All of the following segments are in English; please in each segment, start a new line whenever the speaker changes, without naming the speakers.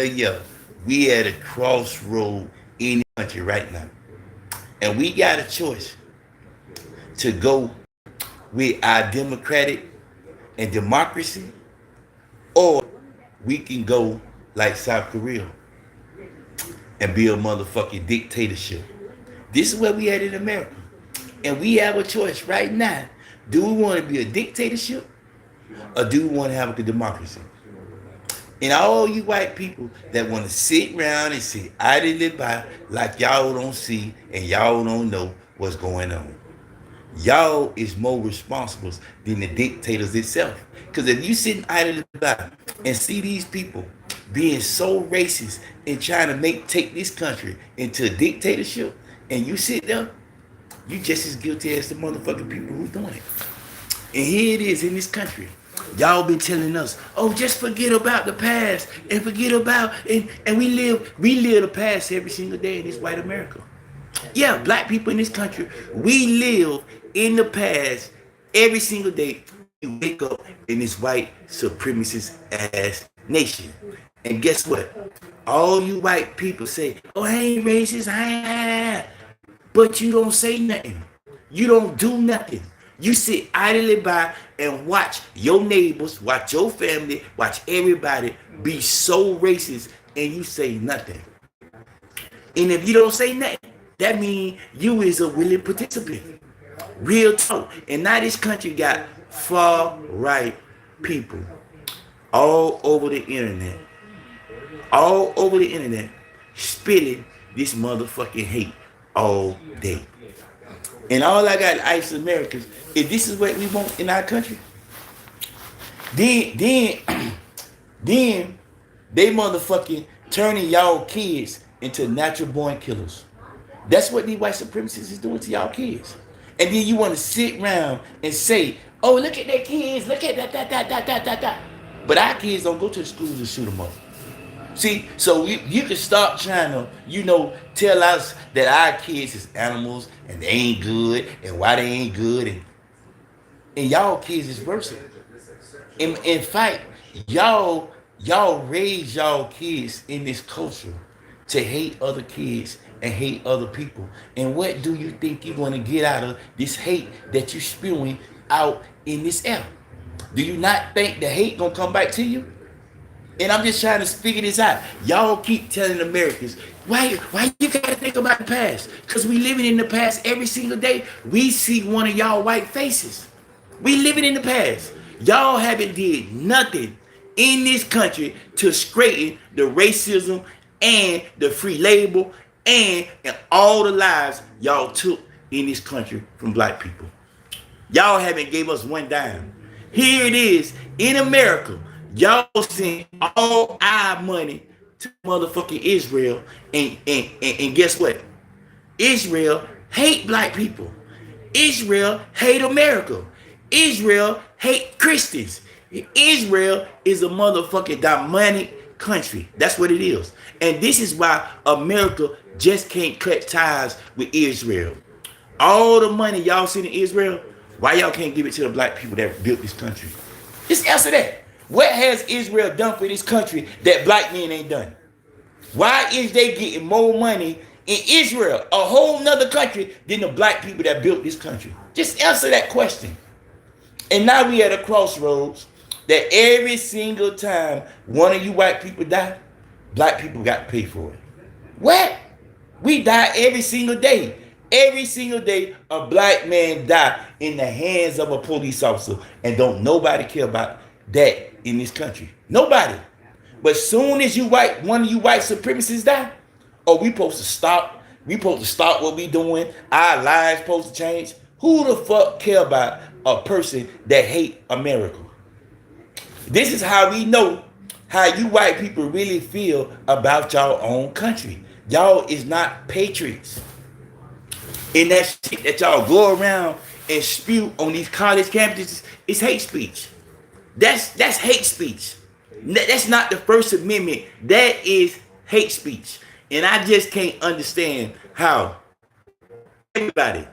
Yeah, we at a crossroad in the country right now. And we got a choice to go with our democratic and democracy, or we can go like South Korea and be a motherfucking dictatorship. This is where we at in America. And we have a choice right now. Do we want to be a dictatorship or do we want to have a democracy? And all you white people that want to sit around and sit idly by like y'all don't see and y'all don't know what's going on. Y'all is more responsible than the dictators itself. Because if you sitting idly by and see these people being so racist and trying to take this country into a dictatorship, and you sit there, you just as guilty as the motherfucking people who's doing it. And here it is in this country. Y'all been telling us, oh, just forget about the past and forget about and we live the past every single day in this white America. Yeah, black people in this country, we live in the past every single day. We wake up in this white supremacist ass nation. And guess what? All you white people say, oh, I ain't racist, I ain't. But you don't say nothing. You don't do nothing. You sit idly by and watch your neighbors, watch your family, watch everybody be so racist and you say nothing. And if you don't say nothing, that means you is a willing participant. Real talk. And now this country got far right people all over the internet. All over the internet spitting this motherfucking hate all day. And all I got to ask Americans, if this is what we want in our country, then then they motherfucking turning y'all kids into natural born killers. That's what these white supremacists is doing to y'all kids. And then you want to sit around and say, oh, look at their kids, look at that. But our kids don't go to the schools and shoot them up. See, so you can stop trying to, tell us that our kids is animals and they ain't good and why they ain't good and y'all kids is worse. In fact, y'all raise y'all kids in this culture to hate other kids and hate other people. And what do you think you're going to get out of this hate that you're spewing out in this air? Do you not think the hate going to come back to you? And I'm just trying to figure this out. Y'all keep telling Americans, why you gotta think about the past? Because we living in the past every single day. We see one of y'all white faces. We living in the past. Y'all haven't did nothing in this country to straighten the racism and the free label and all the lives y'all took in this country from black people. Y'all haven't gave us one dime. Here it is in America. Y'all send all our money to motherfucking Israel, and guess what? Israel hate black people. Israel hate America. Israel hate Christians. Israel is a motherfucking demonic country. That's what it is. And this is why America just can't cut ties with Israel. All the money y'all send to Israel, why y'all can't give it to the black people that built this country? Just answer that. What has Israel done for this country that black men ain't done? Why is they getting more money in Israel, a whole nother country, than the black people that built this country? Just answer that question. And now we at a crossroads that every single time one of you white people die, black people got to pay for it. What? We die every single day. Every single day, a black man die in the hands of a police officer, and don't nobody care about that in this country. Nobody. But soon as one of you white supremacists die, oh, we supposed to stop. We supposed to stop what we doing. Our lives supposed to change. Who the fuck care about a person that hate America? This is how we know how you white people really feel about y'all own country. Y'all is not patriots. And that shit that y'all go around and spew on these college campuses is hate speech. That's hate speech. That's not the First Amendment. That is hate speech. And I just can't understand how everybody,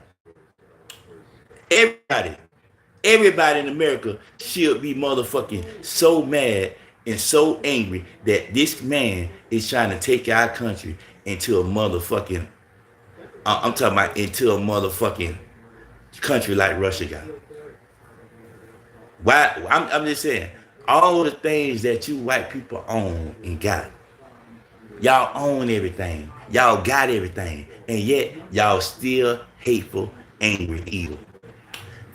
everybody in America should be motherfucking so mad and so angry that this man is trying to take our country into a motherfucking, I'm talking about into a motherfucking country like Russia got. Why? I'm just saying, all the things that you white people own and got, y'all own everything, y'all got everything, and yet y'all still hateful, angry, evil.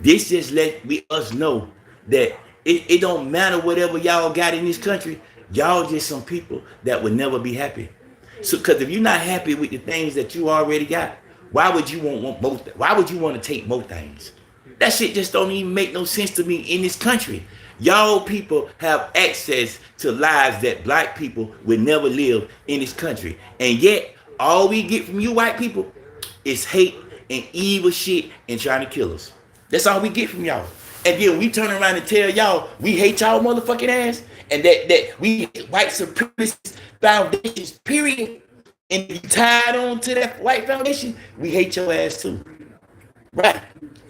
This just let us know that it don't matter whatever y'all got in this country. Y'all just some people that would never be happy. So, because if you're not happy with the things that you already got, why would you want both? Why would you want to take both things? That shit just don't even make no sense to me in this country. Y'all people have access to lives that black people would never live in this country. And yet, all we get from you white people is hate and evil shit and trying to kill us. That's all we get from y'all. And then we turn around and tell y'all we hate y'all motherfucking ass and that we white supremacist foundations, period. And if you tied on to that white foundation, we hate your ass too. Right.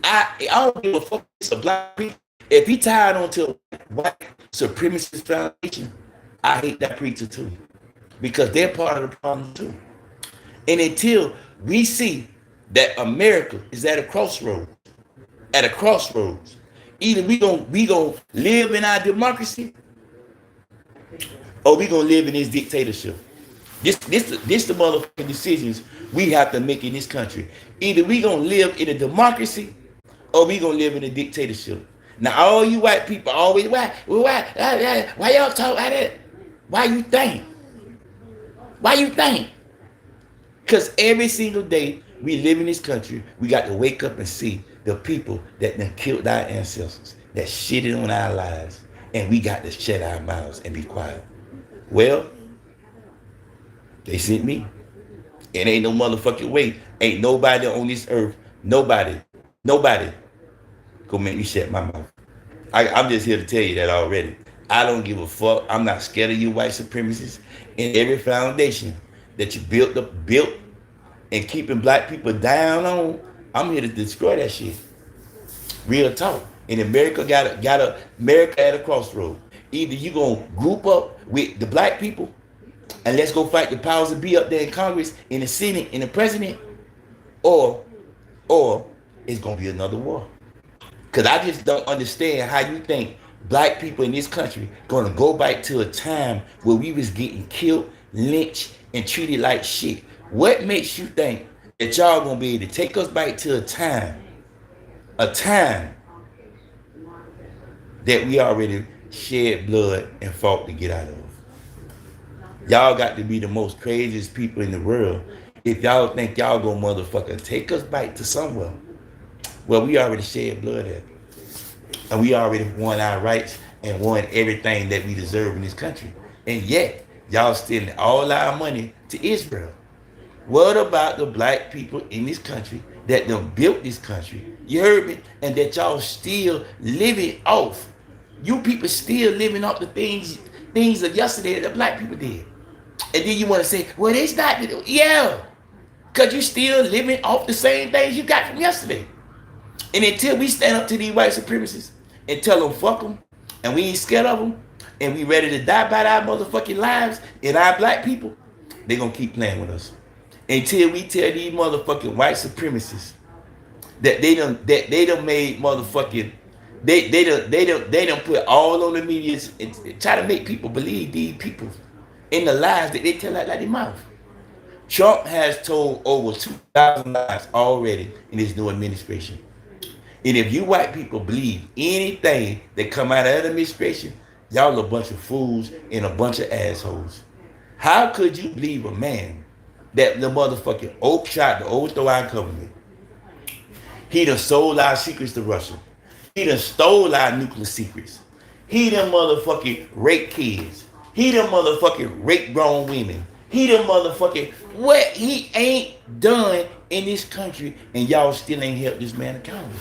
I don't give a fuck if it's a black preacher. If he tied on to a white supremacist foundation, I hate that preacher too. Because they're part of the problem too. And until we see that America is at a crossroads, either we gonna live in our democracy or we gonna live in this dictatorship. This the motherfucking decisions we have to make in this country. Either we gonna live in a democracy or we gonna live in a dictatorship. Now all you white people always why y'all talk like that? Why you think? Why you think? Because every single day we live in this country, we got to wake up and see the people that done killed our ancestors, that shitted on our lives, and we got to shut our mouths and be quiet. Well, they sent me. It ain't no motherfucking way. Ain't nobody on this earth, nobody gonna make me shut my mouth. I'm just here to tell you that already. I don't give a fuck. I'm not scared of you white supremacists. In every foundation that you built and keeping black people down on, I'm here to destroy that shit. Real talk. And America got America at a crossroad. Either you gonna group up with the black people and let's go fight the powers that be up there in Congress, in the Senate, in the president, or it's gonna be another war. Cause I just don't understand how you think black people in this country gonna go back to a time where we was getting killed, lynched, and treated like shit. What makes you think that y'all gonna be able to take us back to a time that we already shed blood and fought to get out of? Y'all got to be the most craziest people in the world if y'all think y'all gonna motherfucker take us back to somewhere. Well, we already shed blood at. And we already won our rights and won everything that we deserve in this country. And yet, y'all stealing all our money to Israel. What about the black people in this country that done built this country? You heard me? And that y'all still living off. You people still living off the things of yesterday that the black people did. And then you want to say, well, it's not. Yeah. Because you still living off the same things you got from yesterday. And until we stand up to these white supremacists and tell them fuck them, and we ain't scared of them, and we ready to die by our motherfucking lives and our black people, they gonna keep playing with us. Until we tell these motherfucking white supremacists that they done made motherfucking they done put all on the media and try to make people believe these people in the lies that they tell out like their mouth. Trump has told over 2,000 lies already in his new administration. And if you white people believe anything that come out of that administration, y'all a bunch of fools and a bunch of assholes. How could you believe a man that the motherfucking Oak tried to overthrow our government? He done sold our secrets to Russia. He done stole our nuclear secrets. He done motherfucking rape kids. He done motherfucking rape grown women. He done motherfucking what he ain't done in this country, and y'all still ain't held this man accountable.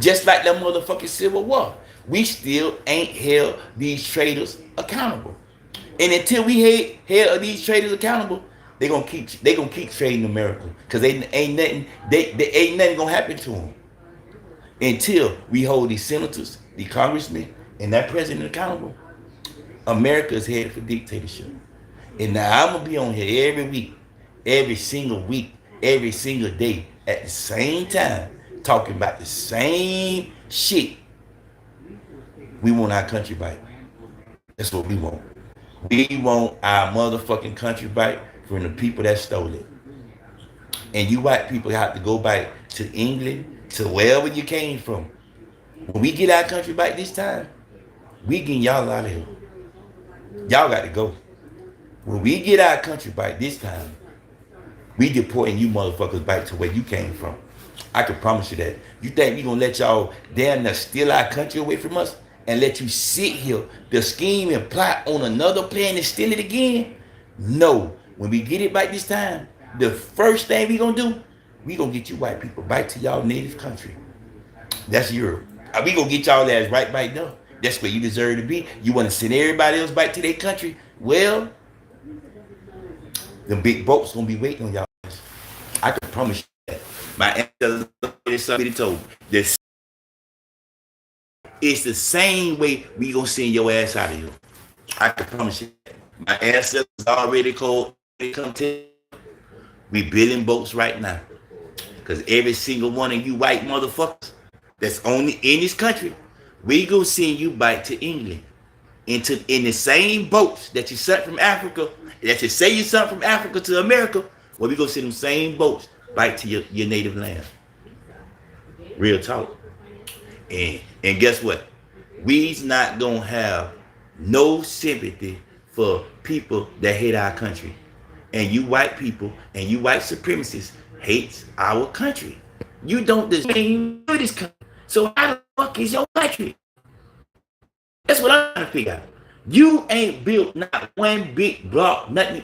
Just like that motherfucking Civil War. We still ain't held these traitors accountable. And until we held these traitors accountable, they gonna keep trading America. Cause they ain't nothing gonna happen to them. Until we hold these senators, the congressmen, and that president accountable. America is headed for dictatorship. And now I'm gonna be on here every week, every single week, every single day, at the same time, talking about the same shit. We want our country back. That's what we want. We want our motherfucking country back from the people that stole it. And you white people have to go back to England, to wherever you came from. When we get our country back this time, we getting y'all out of here. Y'all got to go. When we get our country back this time, we deporting you motherfuckers back to where you came from. I can promise you that. You think we gonna let y'all damn near steal our country away from us and let you sit here to scheme and plot on another plan and steal it again? No. When we get it back this time, the first thing we gonna do, we gonna get you white people back to y'all native country. That's Europe. We gonna get y'all ass right back there. That's where you deserve to be. You wanna send everybody else back to their country? Well, the big boats gonna be waiting on y'all. I can promise you that. My ancestors told me this. It's the same way we gonna send your ass out of here. I can promise you that. My ancestors already called. They come to. We building boats right now, cause every single one of you white motherfuckers that's only in this country, we gonna send you back to England, in the same boats that you sent from Africa. That you say you sent from Africa to America. Well, we gonna send them same boats back to your native land. Real talk. And guess what? We's not gonna have no sympathy for people that hate our country. And you white people and you white supremacists hates our country. You don't deserve this country. So how the fuck is your country? That's what I'm trying to figure out. You ain't built not one big block, nothing